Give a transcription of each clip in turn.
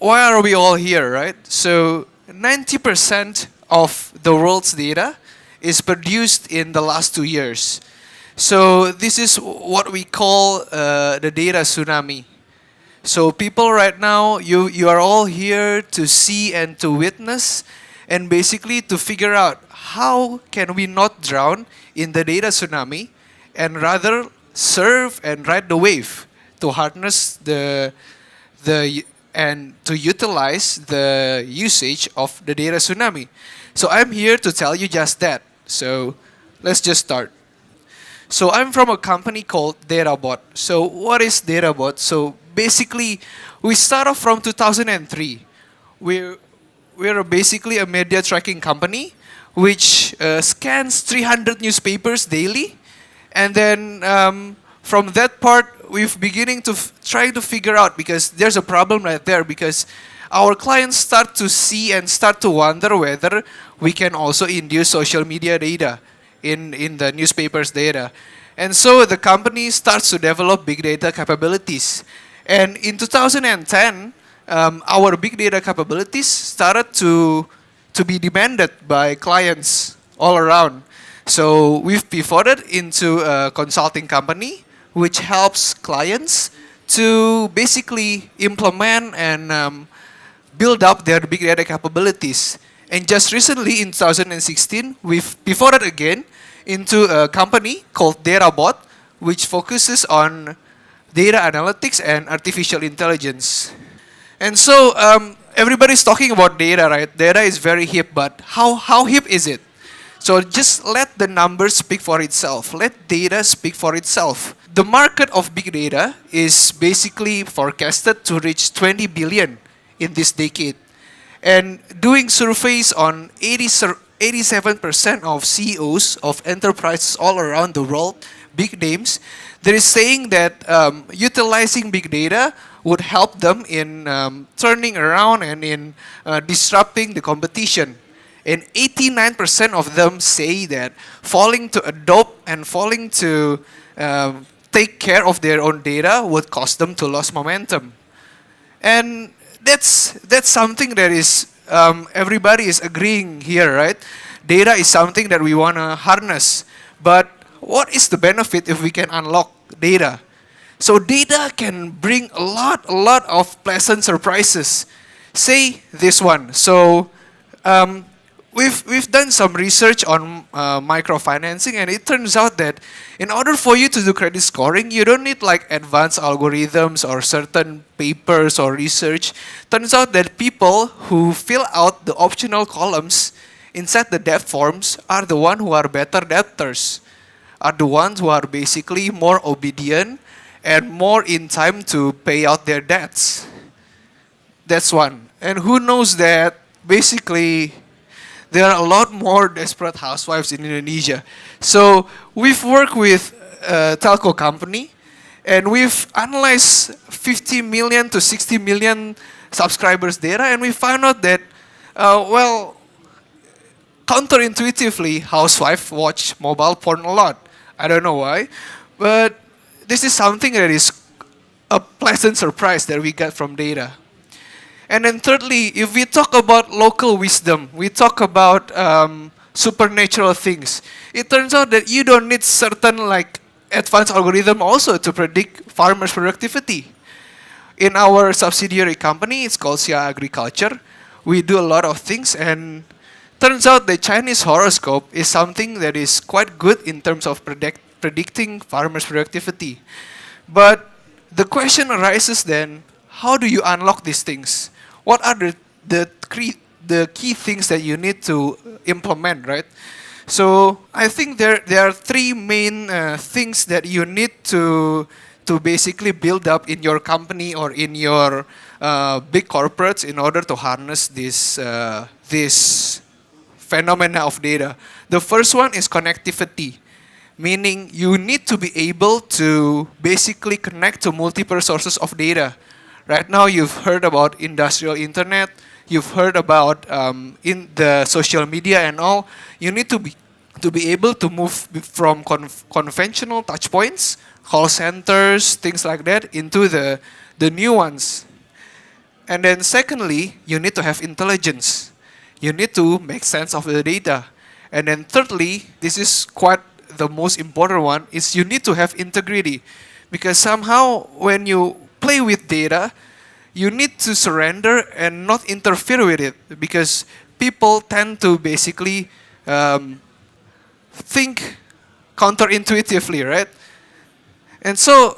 why are we all here, right? So 90% of the world's data is produced in the last 2 years. So this is what we call the data tsunami. So people right now, you are all here to see and to witness and basically to figure out how can we not drown in the data tsunami and rather surf and ride the wave to harness the and to utilize the usage of the data tsunami. So I'm here to tell you just that. So let's just start. So I'm from a company called Dattabot. So what is Dattabot? So basically, we start off from 2003. We're basically a media tracking company which scans 300 newspapers daily, and then from that part, we've beginning to try to figure out, because there's a problem right there, because our clients start to see and start to wonder whether we can also induce social media data in the newspapers data. And so the company starts to develop big data capabilities. And in 2010, our big data capabilities started to be demanded by clients all around. So we've pivoted into a consulting company which helps clients to basically implement and build up their big data capabilities. And just recently in 2016, we've pivoted again into a company called Dattabot, which focuses on data analytics and artificial intelligence. And so everybody's talking about data, right? Data is very hip, but how hip is it? So just let the numbers speak for itself. Let data speak for itself. The market of big data is basically forecasted to reach 20 billion in this decade. And doing surveys on 87% of CEOs of enterprises all around the world, big names, there is saying that utilizing big data would help them in turning around and in disrupting the competition. And 89% of them say that falling to adopt and falling to take care of their own data would cause them to lose momentum. And that's something that is everybody is agreeing here, right? Data is something that we want to harness. But what is the benefit if we can unlock data? So data can bring a lot of pleasant surprises. Say this one. So we've done some research on microfinancing, and it turns out that in order for you to do credit scoring, you don't need like advanced algorithms or certain papers or research. Turns out that people who fill out the optional columns inside the debt forms are the ones who are better debtors, are the ones who are basically more obedient and more in time to pay out their debts. That's one. And who knows that basically there are a lot more desperate housewives in Indonesia. So we've worked with a telco company, and we've analyzed 50 million to 60 million subscribers data, and we found out that, counterintuitively, housewives watch mobile porn a lot. I don't know why, but this is something that is a pleasant surprise that we get from data. And then thirdly, if we talk about local wisdom, we talk about supernatural things. It turns out that you don't need certain like advanced algorithm also to predict farmers' productivity. In our subsidiary company, it's called Sia Agriculture. We do a lot of things, and turns out the Chinese horoscope is something that is quite good in terms of predicting farmers' productivity. But the question arises then, how do you unlock these things? What are the key things that you need to implement, right? So I think there are three main things that you need to basically build up in your company or in your big corporates in order to harness this phenomena of data. The first one is connectivity, meaning you need to be able to basically connect to multiple sources of data. Right now, you've heard about industrial internet, you've heard about in the social media and all. You need to be able to move from conventional touch points, call centers, things like that, into the new ones. And then secondly, you need to have intelligence. You need to make sense of the data. And then thirdly, this is quite the most important one, is you need to have integrity. Because somehow when you play with data, you need to surrender and not interfere with it. Because people tend to basically think counterintuitively, right? And so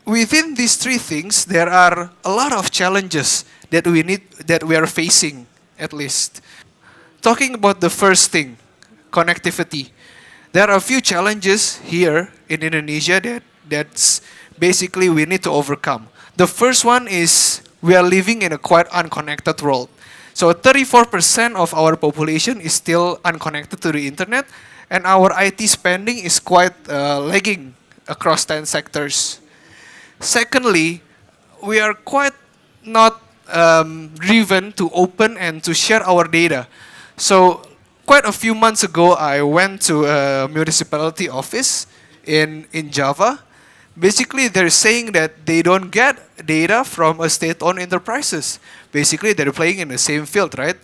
within these three things, there are a lot of challenges that we are facing, at least. Talking about the first thing, connectivity. There are a few challenges here in Indonesia that's basically we need to overcome. The first one is we are living in a quite unconnected world. So 34% of our population is still unconnected to the internet, and our IT spending is quite lagging across 10 sectors. Secondly, we are quite not driven to open and to share our data. So quite a few months ago, I went to a municipality office in Java. Basically, they're saying that they don't get data from a state-owned enterprises. Basically, they're playing in the same field, right?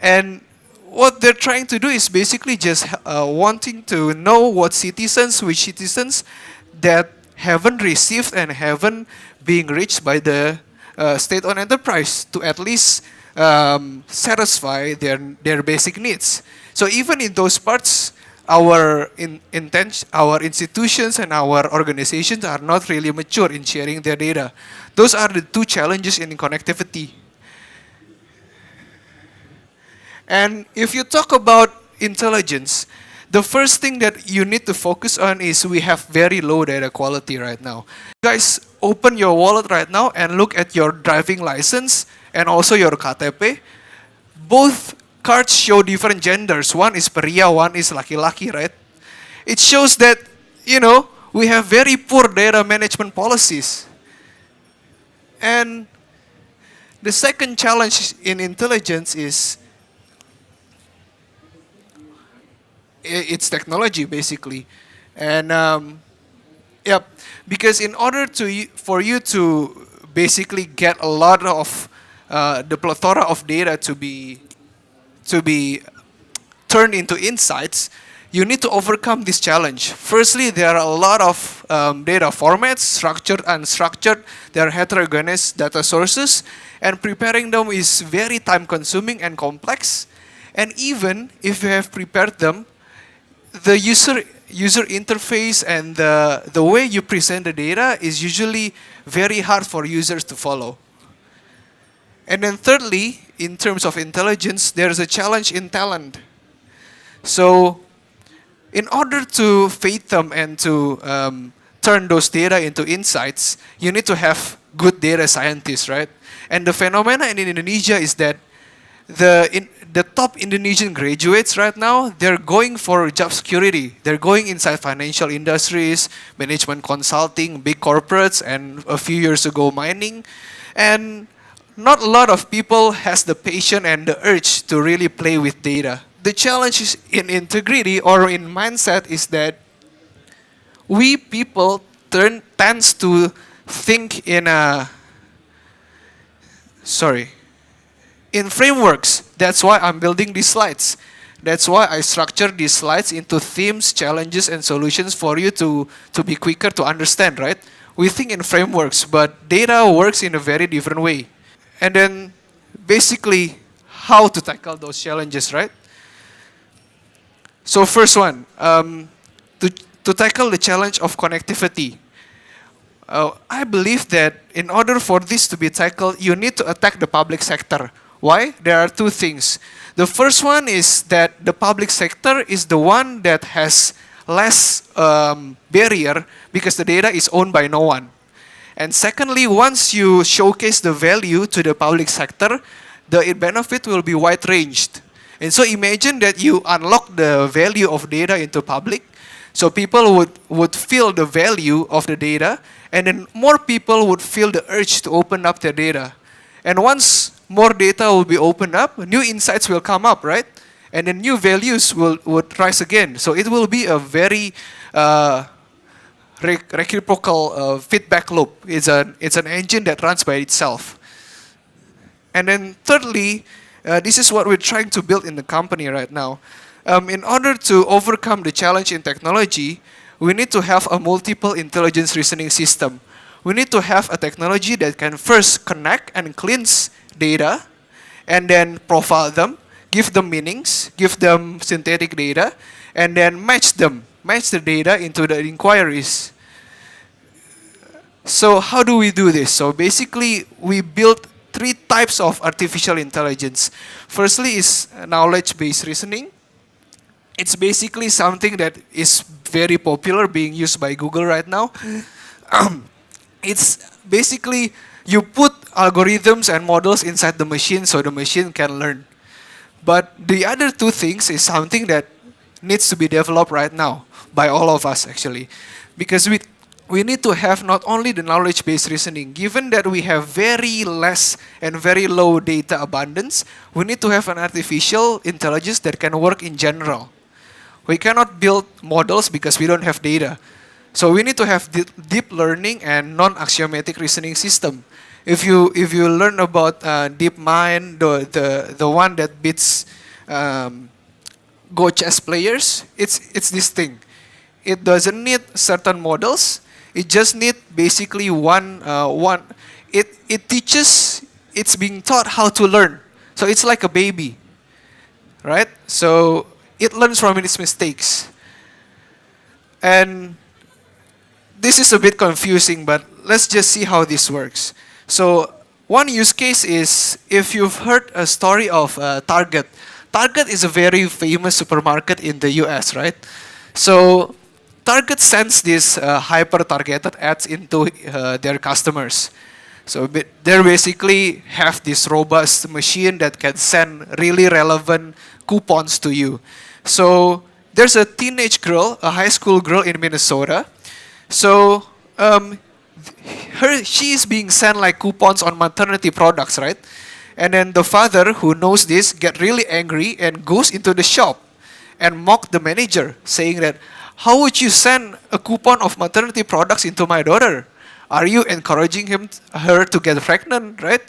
And what they're trying to do is basically just wanting to know which citizens that haven't received and haven't been reached by the state-owned enterprise to at least satisfy their basic needs. So even in those parts, our institutions and our organizations are not really mature in sharing their data. Those are the two challenges in connectivity. And if you talk about intelligence, the first thing that you need to focus on is we have very low data quality right now. You guys, open your wallet right now and look at your driving license and also your KTP. Both cards show different genders. One is pria, one is laki-laki, right? It shows that, we have very poor data management policies. And the second challenge in intelligence is it's technology, basically. And because in order for you to basically get a lot of the plethora of data to be turned into insights, you need to overcome this challenge. Firstly, there are a lot of data formats, structured, unstructured. There are heterogeneous data sources, and preparing them is very time-consuming and complex. And even if you have prepared them, the user interface and the way you present the data is usually very hard for users to follow. And then thirdly, in terms of intelligence, there's a challenge in talent. So in order to feed them and to turn those data into insights, you need to have good data scientists, right? And the phenomena in Indonesia is that the top Indonesian graduates right now, they're going for job security. They're going inside financial industries, management consulting, big corporates, and a few years ago mining. And not a lot of people has the patience and the urge to really play with data. The challenge is in integrity or in mindset is that we people tends to think in frameworks. That's why I'm building these slides. That's why I structure these slides into themes, challenges, and solutions for you to be quicker to understand, right? We think in frameworks, but data works in a very different way. And then basically how to tackle those challenges, right? So first one, to tackle the challenge of connectivity. I believe that in order for this to be tackled, you need to attack the public sector. Why? There are two things. The first one is that the public sector is the one that has less barrier because the data is owned by no one. And secondly, once you showcase the value to the public sector, the benefit will be wide-ranged. And so imagine that you unlock the value of data into public, so people would feel the value of the data, and then more people would feel the urge to open up their data. And once more data will be opened up, new insights will come up, right? And then new values would rise again. So it will be a very reciprocal feedback loop. It's an engine that runs by itself. And then thirdly, this is what we're trying to build in the company right now. In order to overcome the challenge in technology, we need to have a multiple intelligence reasoning system. We need to have a technology that can first connect and cleanse data, and then profile them, give them meanings, give them synthetic data, and then match the data into the inquiries. So how do we do this? So basically, we build three types of artificial intelligence. Firstly is knowledge-based reasoning. It's basically something that is very popular, being used by Google right now. It's basically you put algorithms and models inside the machine so the machine can learn. But the other two things is something that needs to be developed right now by all of us actually. Because we need to have not only the knowledge-based reasoning, given that we have very less and very low data abundance, we need to have an artificial intelligence that can work in general. We cannot build models because we don't have data. So we need to have deep learning and non-axiomatic reasoning system. If you learn about DeepMind, the one that beats Go chess players, it's this thing. It doesn't need certain models. It just need basically one. It teaches. It's being taught how to learn. So it's like a baby, right? So it learns from its mistakes. And this is a bit confusing, but let's just see how this works. So one use case is if you've heard a story of Target. Target is a very famous supermarket in the US, right? So Target sends these hyper-targeted ads into their customers. So they basically have this robust machine that can send really relevant coupons to you. So there's a teenage girl, a high school girl in Minnesota. So she is being sent like coupons on maternity products, right? And then the father who knows this get really angry and goes into the shop and mock the manager, saying that, how would you send a coupon of maternity products into my daughter? Are you encouraging her to get pregnant, right?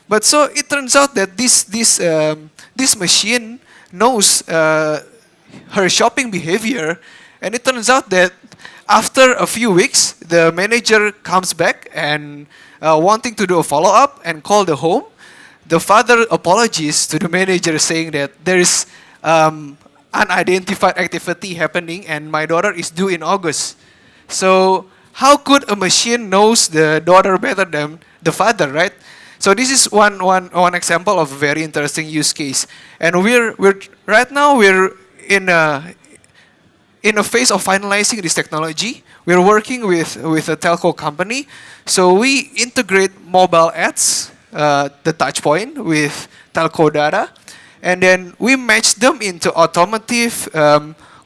But so it turns out that this machine knows her shopping behavior, and it turns out that after a few weeks, the manager comes back and wanting to do a follow-up and call the home. The father apologizes to the manager, saying that there is unidentified activity happening and my daughter is due in August. So how could a machine knows the daughter better than the father, right? So this is one example of a very interesting use case. And we're right now we're in a phase of finalizing this technology. We're working with a telco company. So we integrate mobile ads, the touch point with telco data, and then we match them into automotive,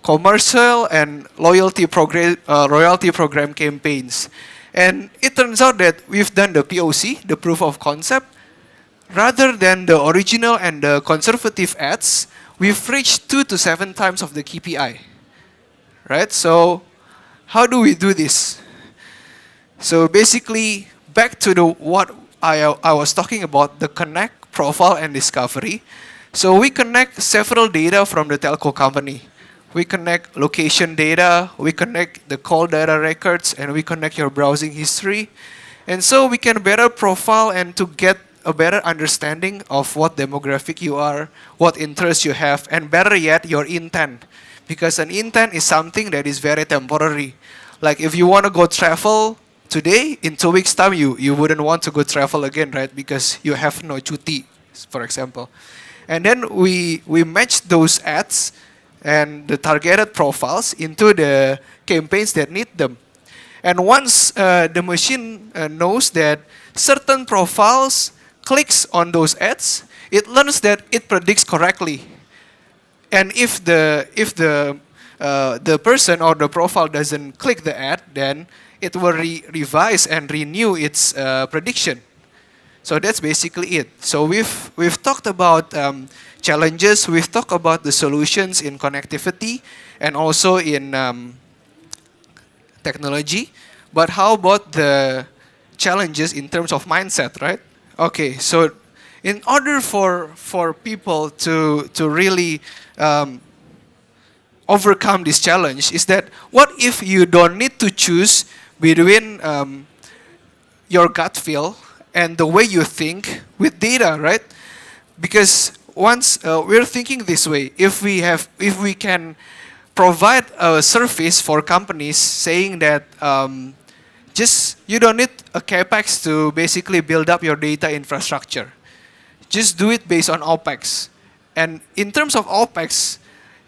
commercial, and royalty program campaigns. And it turns out that we've done the POC, the proof of concept. Rather than the original and the conservative ads, we've reached 2 to 7 times of the KPI. Right? So how do we do this? So basically, back to what I was talking about, the connect, profile, and discovery. So we connect several data from the telco company. We connect location data, we connect the call data records, and we connect your browsing history. And so we can better profile and to get a better understanding of what demographic you are, what interests you have, and better yet, your intent. Because an intent is something that is very temporary. Like if you want to go travel today, in 2 weeks' time, you wouldn't want to go travel again, right? Because you have no cuti, for example. And then we match those ads and the targeted profiles into the campaigns that need them. And once the machine knows that certain profiles clicks on those ads, it learns that it predicts correctly. And if the person or the profile doesn't click the ad, then it will revise and renew its prediction. So that's basically it. So we've talked about challenges. We've talked about the solutions in connectivity and also in technology. But how about the challenges in terms of mindset, right? Okay, so in order for people to really overcome this challenge, is that what if you don't need to choose between your gut feel and the way you think with data, right? Because once we're thinking this way, if we can provide a service for companies saying that just you don't need a capex to basically build up your data infrastructure. Just do it based on OPEX. And in terms of OPEX,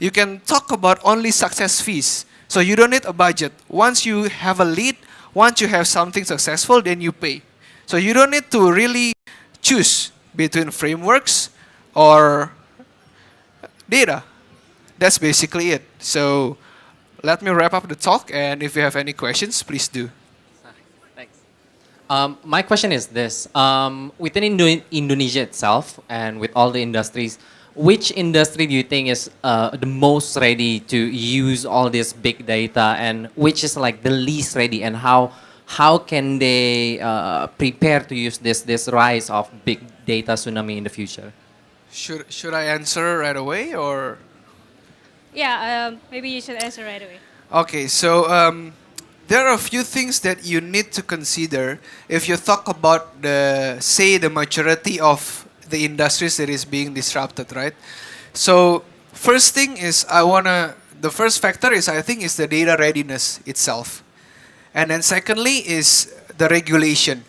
you can talk about only success fees. So you don't need a budget. Once you have a lead, once you have something successful, then you pay. So you don't need to really choose between frameworks or data. That's basically it. So let me wrap up the talk, and if you have any questions, please do. Thanks. My question is this. Within Indonesia itself and with all the industries, which industry do you think is the most ready to use all this big data, and which is like the least ready, and how can they prepare to use this rise of big data tsunami in the future? Should I answer right away or? Yeah, maybe you should answer right away. Okay, so there are a few things that you need to consider if you talk about the majority of the industries that is being disrupted, right? So first thing is the first factor is I think is the data readiness itself. And then secondly is the regulation.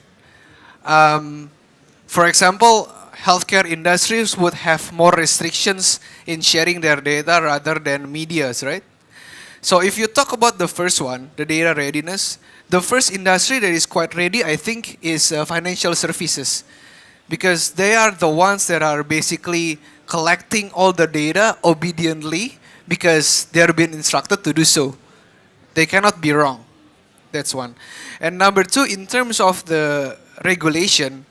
For example, healthcare industries would have more restrictions in sharing their data rather than medias, right? So if you talk about the first one, the data readiness, the first industry that is quite ready, I think, is financial services. Because they are the ones that are basically collecting all the data obediently because they're being instructed to do so. They cannot be wrong. That's one. And number two, in terms of the regulation,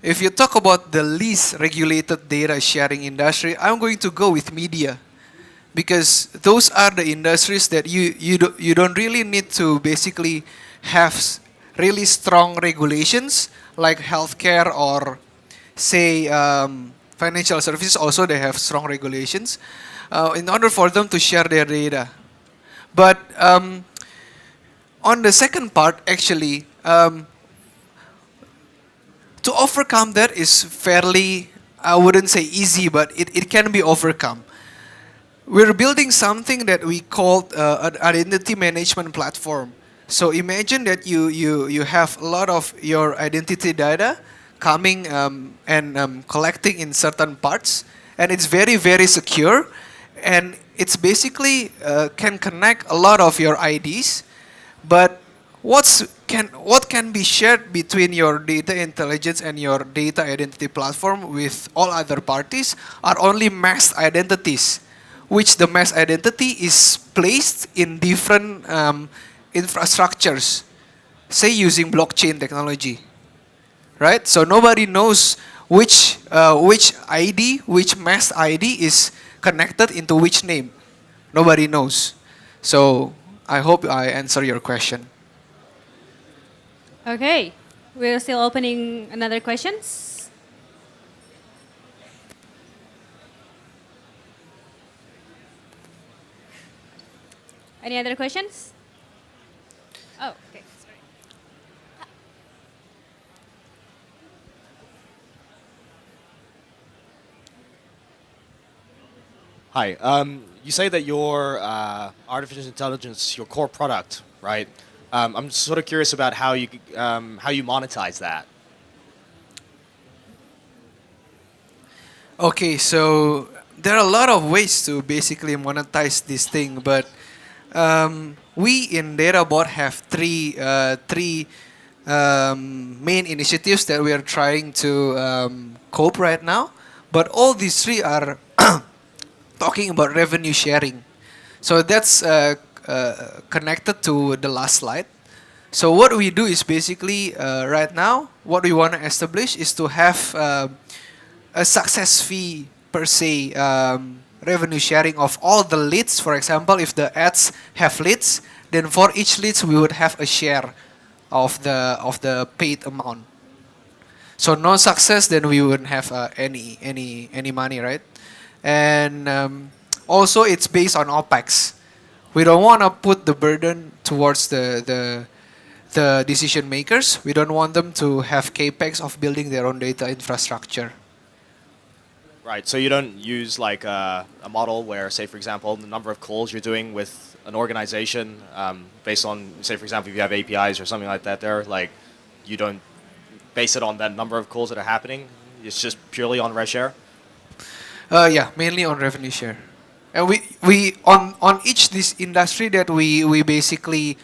if you talk about the least regulated data sharing industry, I'm going to go with media. Because those are the industries that you don't really need to basically have really strong regulations like healthcare or say financial services. Also, they have strong regulations in order for them to share their data. But on the second part, actually, to overcome that is fairly, I wouldn't say easy, but it can be overcome. We're building something that we call an identity management platform. So imagine that you have a lot of your identity data coming and collecting in certain parts, and it's very, very secure, and it's basically can connect a lot of your IDs, but what can be shared between your data intelligence and your data identity platform with all other parties are only masked identities, which the masked identity is placed in different infrastructures, say using blockchain technology, right? So nobody knows which ID, which masked ID is connected into which name. Nobody knows. So I hope I answer your question. Okay, we're still opening another questions. Any other questions? Oh, okay. Sorry. Hi. You say that your artificial intelligence, your core product, right? I'm sort of curious about how you monetize that. Okay, so there are a lot of ways to basically monetize this thing, but we in Dattabot have three main initiatives that we are trying to cope right now. But all these three are talking about revenue sharing. So that's connected to the last slide. So what we do is basically right now, what we want to establish is to have a success fee per se revenue sharing of all the leads. For example, if the ads have leads, then for each leads we would have a share of the paid amount. So no success, then we wouldn't have any money, right? And also it's based on OPEX. We don't want to put the burden towards the decision makers. We don't want them to have capex of building their own data infrastructure. Right. So you don't use like a model where, say, for example, the number of calls you're doing with an organization based on, say, for example, if you have APIs or something like that there, like you don't base it on that number of calls that are happening. It's just purely on rev share. Yeah, mainly on revenue share. And we on each this industry that we basically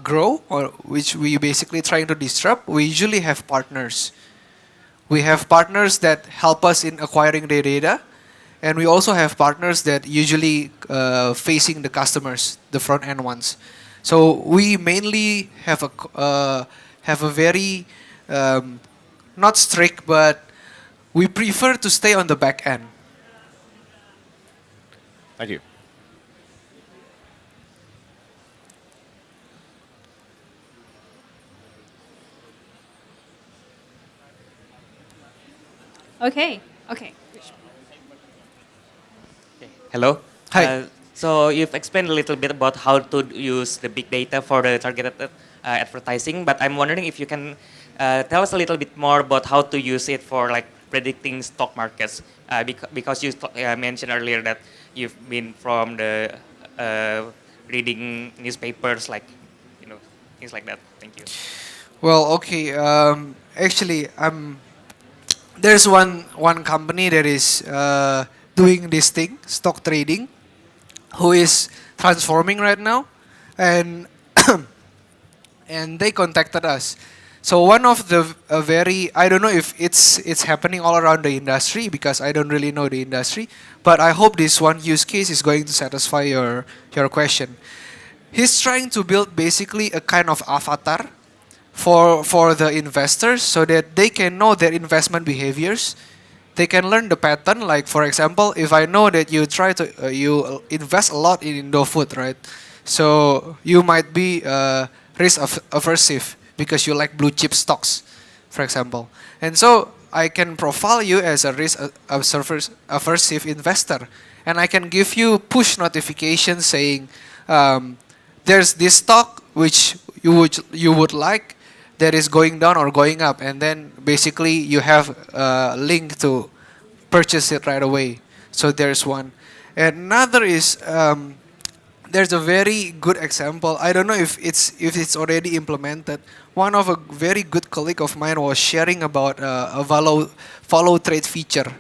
grow, or which we basically trying to disrupt, we usually have partners. We have partners that help us in acquiring the data, and we also have partners that usually facing the customers, the front end ones. So we mainly have a very not strict, but we prefer to stay on the back end. Thank you. Okay. Hello. Hi. So you've explained a little bit about how to use the big data for the targeted advertising, but I'm wondering if you can tell us a little bit more about how to use it for like predicting stock markets, because you mentioned earlier that you've been from the reading newspapers, like things like that. Thank you. Well, okay. Actually, there's one company that is doing this thing, stock trading, who is transforming right now, and and they contacted us. So one of the very, I don't know if it's happening all around the industry because I don't really know the industry, but I hope this one use case is going to satisfy your question. He's trying to build basically a kind of avatar for the investors so that they can know their investment behaviors. They can learn the pattern. Like for example, if I know that you try to you invest a lot in Indofood, right? So you might be risk aversive because you like blue chip stocks, for example. And so I can profile you as a risk aversive investor, and I can give you push notifications saying there's this stock which you would like that is going down or going up, and then basically you have a link to purchase it right away. So there's one. And another is there's a very good example. I don't know if it's already implemented. One of a very good colleague of mine was sharing about a follow trade feature.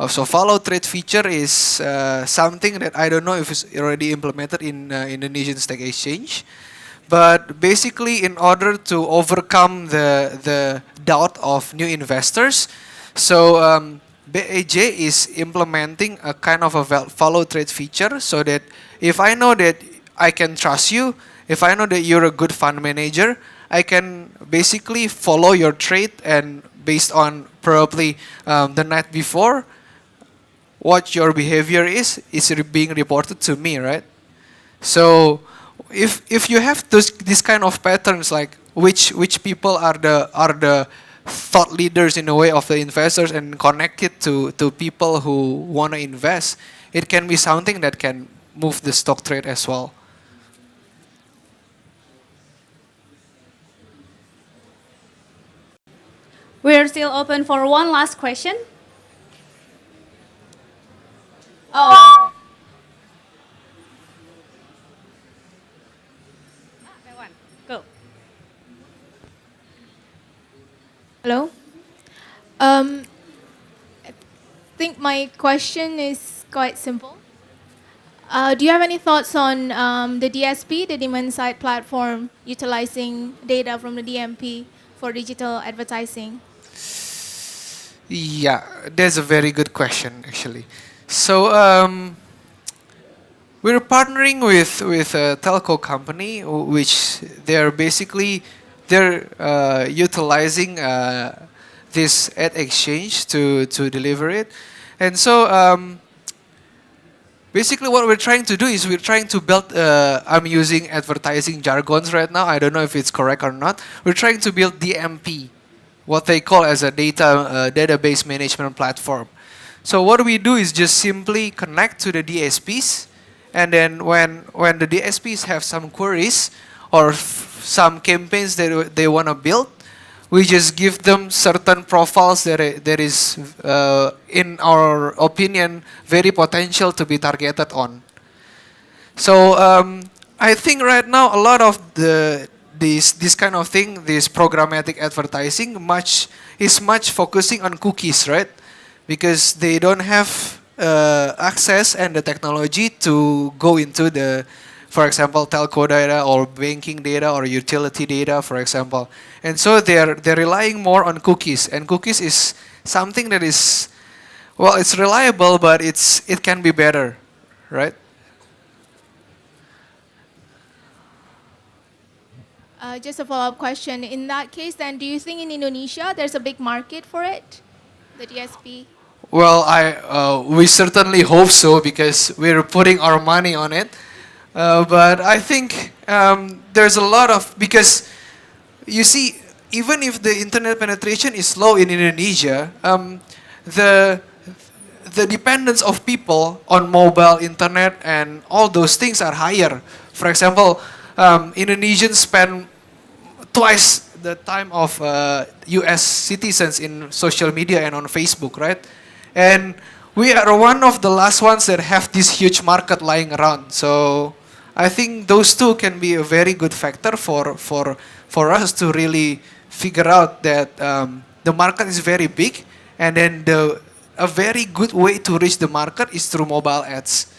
So follow trade feature is something that I don't know if it's already implemented in Indonesian Stock Exchange. But basically, in order to overcome the doubt of new investors, so BAJ is implementing a kind of a follow trade feature so that if I know that I can trust you, if I know that you're a good fund manager, I can basically follow your trade, and based on probably the night before, what your behavior is being reported to me, right? So if you have these kind of patterns, like which people are the thought leaders in a way of the investors, and connect it to people who want to invest, it can be something that can move the stock trade as well. We're still open for one last question. Oh. That one. Go. Hello. I think my question is quite simple. Do you have any thoughts on the DSP, the demand side platform, utilizing data from the DMP for digital advertising? Yeah, that's a very good question actually. So we're partnering with a telco company, which they're utilizing this ad exchange to deliver it, and so basically what we're trying to do is we're trying to build. I'm using advertising jargons right now. I don't know if it's correct or not. We're trying to build DMP what they call as a database management platform. So what we do is just simply connect to the DSPs, and then when the DSPs have some queries or some campaigns that they want to build, we just give them certain profiles that is, in our opinion, very potential to be targeted on. So I think right now a lot of this kind of thing, this programmatic advertising, is much focusing on cookies, right? Because they don't have access and the technology to go into the, for example, telco data or banking data or utility data, for example. And so they're relying more on cookies. And cookies is something that is, well, it's reliable, but it can be better, right? Just a follow-up question. In that case, then, do you think in Indonesia there's a big market for it, the DSP? Well, we certainly hope so because we're putting our money on it. But I think there's a lot of, because you see, even if the internet penetration is low in Indonesia, the dependence of people on mobile internet and all those things are higher. For example, Indonesians spend twice the time of US citizens in social media and on Facebook, right? And we are one of the last ones that have this huge market lying around. So I think those two can be a very good factor for us to really figure out that the market is very big, and then a very good way to reach the market is through mobile ads.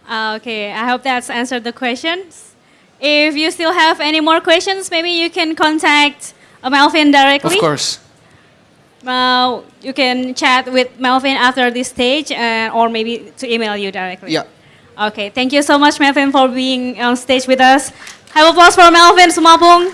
Okay, I hope that's answered the questions. If you still have any more questions, maybe you can contact Melvin directly. Of course. You can chat with Melvin after this stage, or maybe to email you directly. Yeah. Okay, thank you so much, Melvin, for being on stage with us. Have applause for Melvin Sumapung.